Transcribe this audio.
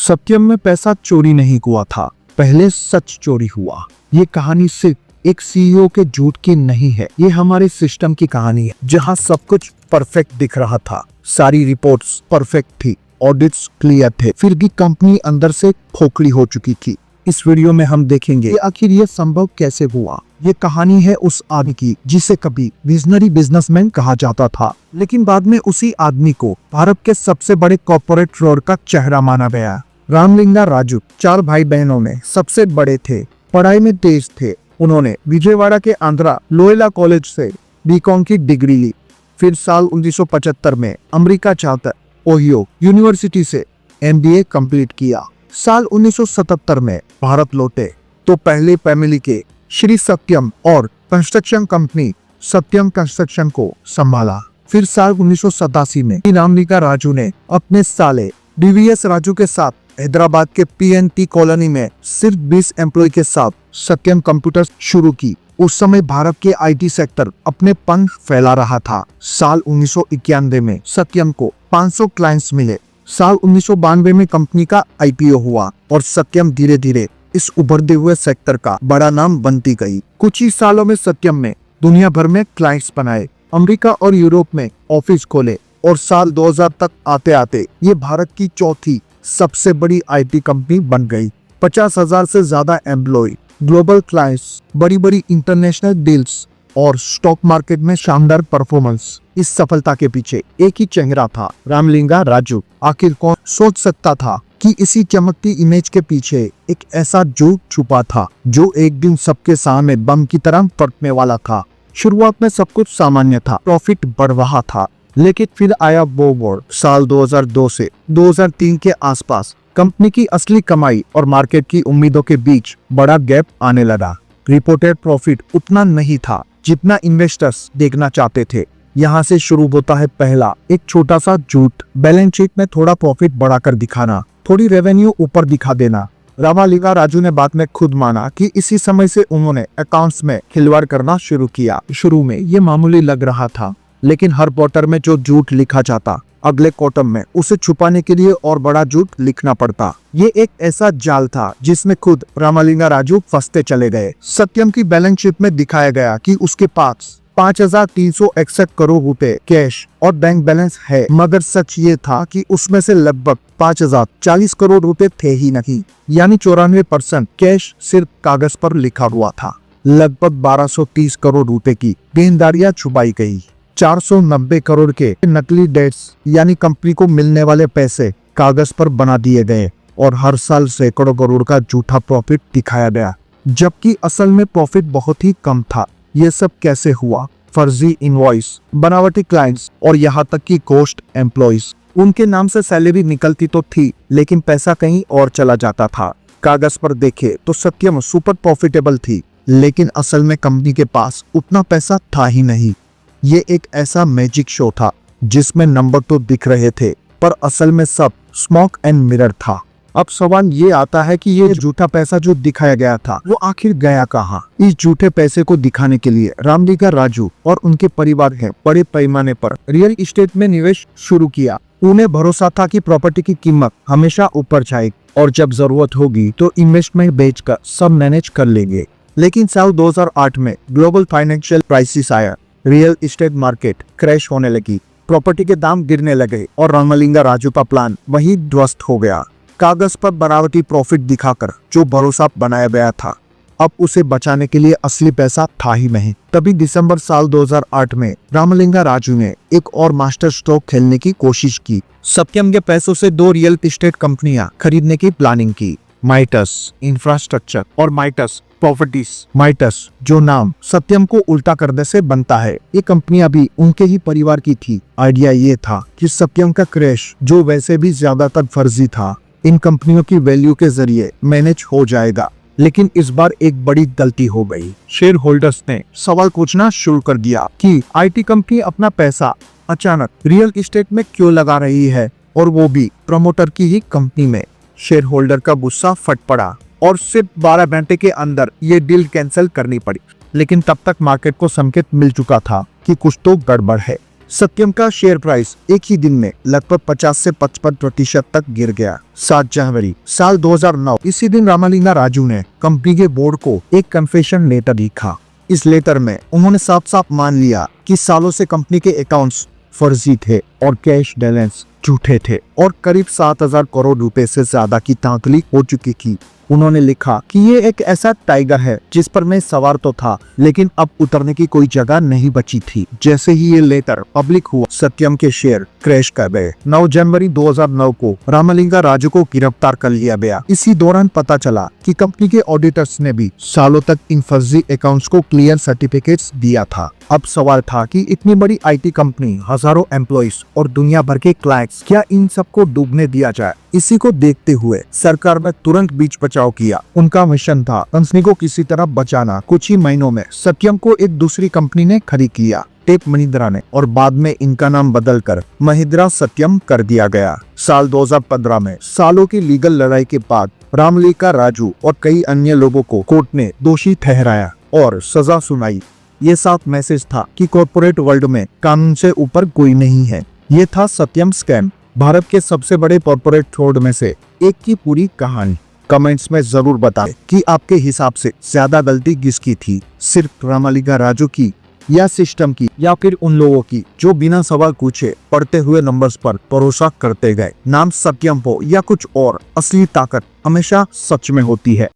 सत्यम में पैसा चोरी नहीं हुआ था, पहले सच चोरी हुआ। ये कहानी सिर्फ एक सीईओ के झूठ की नहीं है, ये हमारे सिस्टम की कहानी है, जहां सब कुछ परफेक्ट दिख रहा था, सारी रिपोर्ट्स परफेक्ट थी, ऑडिट्स क्लियर थे, फिर भी कंपनी अंदर से खोखली हो चुकी थी। इस वीडियो में हम देखेंगे कि आखिर ये संभव कैसे हुआ। ये कहानी है उस आदमी की जिसे कभी विजनरी बिजनेसमैन कहा जाता था, लेकिन बाद में उसी आदमी को भारत के सबसे बड़े कॉर्पोरेट रोड का चेहरा माना गया। रामलिंगा राजू 4 भाई बहनों में सबसे बड़े थे, पढ़ाई में तेज थे। उन्होंने विजयवाड़ा के आंध्रा लोयोला कॉलेज से बीकॉम की डिग्री ली। फिर साल 1975 में अमेरिका जाकर ओहियो यूनिवर्सिटी से MBA कंप्लीट किया। साल 1977 में भारत लौटे तो पहले फैमिली के श्री सत्यम और कंस्ट्रक्शन कंपनी सत्यम कंस्ट्रक्शन को संभाला। फिर साल 1987 में रामलिंगा राजू ने अपने साले DVS राजू के साथ हैदराबाद के PNT कॉलोनी में सिर्फ 20 एम्प्लॉय के साथ सत्यम कंप्यूटर्स शुरू की। उस समय भारत के IT सेक्टर अपने पंख फैला रहा था। साल 1991 में सत्यम को 500 क्लाइंट्स मिले। साल 1992 में कंपनी का IPO हुआ और सत्यम धीरे धीरे इस उभरते हुए सेक्टर का बड़ा नाम बनती गई। कुछ ही सालों में सत्यम ने दुनिया भर में क्लाइंट्स बनाए, अमेरिका और यूरोप में ऑफिस खोले और साल 2000 तक आते आते ये भारत की चौथी सबसे बड़ी IT कंपनी बन गई। 50,000 से ज्यादा एम्प्लॉय, ग्लोबल क्लाइंट्स, बड़ी बड़ी इंटरनेशनल डील्स और स्टॉक मार्केट में शानदार परफॉर्मेंस। इस सफलता के पीछे एक ही चेहरा था, रामलिंगा राजू। आखिर कौन सोच सकता था कि इसी चमकती इमेज के पीछे एक ऐसा झूठ छुपा था जो एक दिन सबके सामने बम की तरह फटने वाला था। शुरुआत में सब कुछ सामान्य था, प्रॉफिट बढ़ रहा था, लेकिन फिर आया वो मोड़। साल 2002 से 2003 के आसपास कंपनी की असली कमाई और मार्केट की उम्मीदों के बीच बड़ा गैप आने लगा। रिपोर्टेड प्रॉफिट उतना नहीं था जितना इन्वेस्टर्स देखना चाहते थे। यहाँ से शुरू होता है पहला एक छोटा सा झूठ, बैलेंस शीट में थोड़ा प्रॉफिट बढ़ाकर दिखाना, थोड़ी रेवेन्यू ऊपर दिखा देना। रामलिंगा राजू ने बाद में खुद माना कि इसी समय से उन्होंने अकाउंट्स में खिलवाड़ करना शुरू किया। शुरू में ये मामूली लग रहा था, लेकिन हर क्वार्टर में जो झूठ लिखा जाता, अगले क्वार्टर में उसे छुपाने के लिए और बड़ा झूठ लिखना पड़ता। ये एक ऐसा जाल था जिसमें खुद रामलिंगा राजू फंसते चले गए। सत्यम की बैलेंस शीट में दिखाया गया कि उसके पास 5,361 करोड़ रुपए कैश और बैंक बैलेंस है, मगर सच ये था कि उसमें से लगभग 5,040 करोड़ रुपए थे ही नहीं, यानी 94% कैश सिर्फ कागज पर लिखा हुआ था। लगभग 1230 करोड़ रुपए की देनदारियां छुपाई गई। 490 करोड़ के नकली डेट्स यानी कंपनी को मिलने वाले पैसे कागज पर बना दिए गए और हर साल सैकड़ों करोड़ का झूठा प्रॉफिट दिखाया गया, जबकि असल में प्रॉफिट बहुत ही कम था। ये सब कैसे हुआ? फर्जी इनवॉइस, बनावटी क्लाइंट्स और यहाँ तक कि घोस्ट एम्प्लॉइज। उनके नाम से सैलरी निकलती तो थी, लेकिन पैसा कहीं और चला जाता था। कागज पर देखे तो सत्यम सुपर प्रॉफिटेबल थी, लेकिन असल में कंपनी के पास उतना पैसा था ही नहीं। ये एक ऐसा मैजिक शो था जिसमें नंबर तो दिख रहे थे, पर असल में सब स्मोक एंड मिरर था। अब सवाल ये आता है कि ये झूठा पैसा जो दिखाया गया था वो आखिर गया कहाँ? इस झूठे पैसे को दिखाने के लिए रामलिंगा राजू और उनके परिवार ने बड़े पैमाने पर रियल एस्टेट में निवेश शुरू किया। उन्हें भरोसा था कि प्रॉपर्टी की कीमत हमेशा ऊपर जाएगी और जब जरूरत होगी तो इन्वेस्टमेंट बेचकर सब मैनेज कर लेंगे। लेकिन साल 2008 में ग्लोबल फाइनेंशियल क्राइसिस आया, रियल एस्टेट मार्केट क्रैश होने लगी, प्रॉपर्टी के दाम गिरने लगे और रामलिंगा राजू का प्लान वही ध्वस्त हो गया। कागज पर बनावटी प्रॉफिट दिखाकर जो भरोसा बनाया गया था, अब उसे बचाने के लिए असली पैसा था ही नहीं। तभी दिसंबर साल 2008 में रामलिंगा राजू ने एक और मास्टर स्ट्रोक खेलने की कोशिश की। सत्यम के पैसों से 2 रियल एस्टेट कंपनियां खरीदने की प्लानिंग की, माइटस इंफ्रास्ट्रक्चर और माइटस प्रॉपर्टीज। माइटस जो नाम सत्यम को उल्टा करने से बनता है, ये कंपनियां भी उनके ही परिवार की थी। आइडिया ये था कि सत्यम का क्रैश, जो वैसे भी ज्यादातर फर्जी था, इन कंपनियों की वैल्यू के जरिए मैनेज हो जाएगा। लेकिन इस बार एक बड़ी गलती हो गई। शेयर होल्डर्स ने सवाल पूछना शुरू कर दिया कि IT कंपनी अपना पैसा अचानक रियल एस्टेट में क्यों लगा रही है, और वो भी प्रमोटर की ही कंपनी में। शेयर होल्डर का गुस्सा फट पड़ा और सिर्फ 12 घंटे के अंदर ये डील कैंसिल करनी पड़ी। लेकिन तब तक मार्केट को संकेत मिल चुका था कि कुछ तो गड़बड़ है। सत्यम का शेयर प्राइस एक ही दिन में लगभग 50 से 55% तक गिर गया। 7 जनवरी साल 2009 इसी दिन रामलिंगा राजू ने कंपनी के बोर्ड को एक कन्फेशन लेटर लिखा। इस लेटर में उन्होंने साफ साफ मान लिया कि सालों से कंपनी के अकाउंट्स फर्जी थे और कैश बैलेंस झूठे थे और करीब 7,000 करोड़ रुपए से ज्यादा की तांतली हो चुकी थी। उन्होंने लिखा कि ये एक ऐसा टाइगर है जिस पर मैं सवार तो था, लेकिन अब उतरने की कोई जगह नहीं बची थी। जैसे ही ये लेटर पब्लिक हुआ, सत्यम के शेयर क्रैश कर गए। 9 जनवरी 2009 को रामलिंगा राजू को गिरफ्तार कर लिया गया। इसी दौरान पता चला कि कंपनी के ऑडिटर्स ने भी सालों तक इन फर्जी अकाउंट्स को क्लियर सर्टिफिकेट्स दिया था। अब सवाल था कि इतनी बड़ी आईटी कंपनी, हजारों एम्प्लॉइज और दुनिया भर के क्लाइंट्स, क्या इन सबको डूबने दिया जाए? इसी को देखते हुए सरकार ने तुरंत बीच बचाव किया। उनका मिशन था कंपनी को किसी तरह बचाना। कुछ ही महीनों में सत्यम को एक दूसरी कंपनी ने खरीद लिया, टेक महिंद्रा ने, और बाद में इनका नाम बदलकर महिंद्रा सत्यम कर दिया गया। साल 2015 में सालों की लीगल लड़ाई के बाद रामलिंगा राजू और कई अन्य लोगों को कोर्ट ने दोषी ठहराया और सजा सुनाई। ये साफ मैसेज था कि कॉर्पोरेट वर्ल्ड में कानून से ऊपर कोई नहीं है। ये था सत्यम स्कैम, भारत के सबसे बड़े कॉर्पोरेट फ्रॉड में से एक की पूरी कहानी। कमेंट्स में जरूर बताएं कि आपके हिसाब से ज्यादा गलती किसकी थी, सिर्फ रामलिंगा राजू की या सिस्टम की, या फिर उन लोगों की जो बिना सवाल पूछे पढ़ते हुए नंबर्स पर भरोसा करते गए। नाम सत्यम हो या कुछ और, असली ताकत हमेशा सच में होती है।